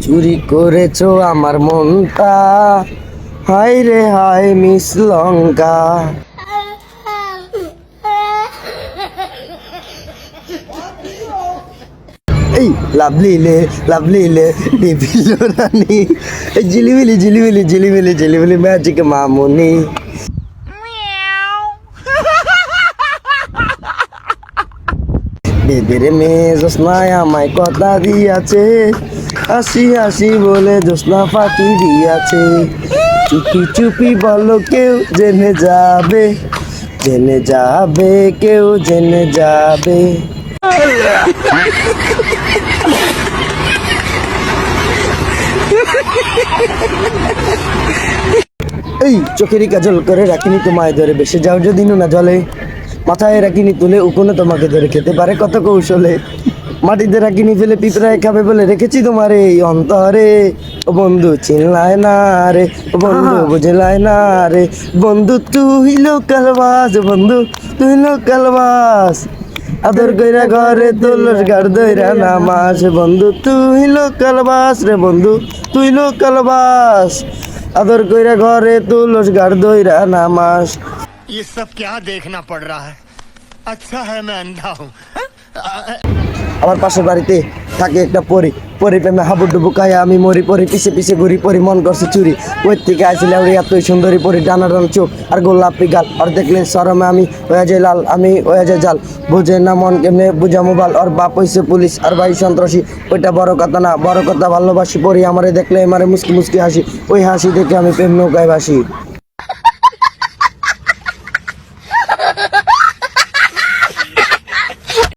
চুরি করেছো আমার মনটা, হায় রে হায় মিস লঙ্কা। এই লাভলিলে বিভিন্ন রানী, ঝিলিমিলি ঝিলিমিলি ঝিলিমিলি ঝিলিমিলি ম্যাজিক মামুনি। বেদের মেয়ে জোসনায় আমায় কথা দিয়াছে, হাসি হাসি বলে জোসনা ফাঁকি দিয়াছে। চুপি চুপি বলো কেউ জেনে যাবে, জেনে যাবে কেউ জেনে যাবে। এই চোখেরই কাজল করে রাখিনি তোমায় ধরে, বেসে যাও যদি না জলে। মাথায় রাখিনি তুলে উকুনে তোমাকে ধরে খেতে পারে কত কৌশলে। মাটিতে রাখিনি ফেলে পিঁপড়ায় খাবে বলে রেখেছি তোমারে এই অন্তরে। ও বন্ধু চিনলায় না রে, ও বন্ধু বুঝলায় না রে। বন্ধু তুই লোকালবাস, বন্ধু তুই লোকালবাস। আদর কইরা ঘরে তোলস গাড় দইরা নামাস। বন্ধু তুই লোকালবাস রে, বন্ধু তুই লোকালবাস। আদর কইরা ঘরে তুলস গাড় দইরা নামাস। ये सब क्या देखना पड़ रहा है? अच्छा है मैं अंधा हूँ। আমার পাশের বাড়িতে থাকে একটা পরি, পরি প্রেমে হাবুডুবু খায় আমি মরি। পরি পিছে পিছে ঘুরি, পরি মন করছে চুরি। ওই থেকে আসলে ওই এতই সুন্দরী পরি, ডানা ডানা চোখ আর গোলাপি গাল। আর দেখলে সরমে আমি হয়ে যায় লাল, আমি হয়ে যায় জাল। বুঝে না মন কেমনে বুঝা মোবাইল। আর বাপ হইছে পুলিশ আর ভাই সন্ত্রাসী, ওইটা বড় কথা না, বড় কথা ভালোবাসি। পরি আমারে দেখলে আমারে মুসকি মুসকি হাসি, ওই হাসি দেখে আমি প্রেম নৌকায় ভাসি।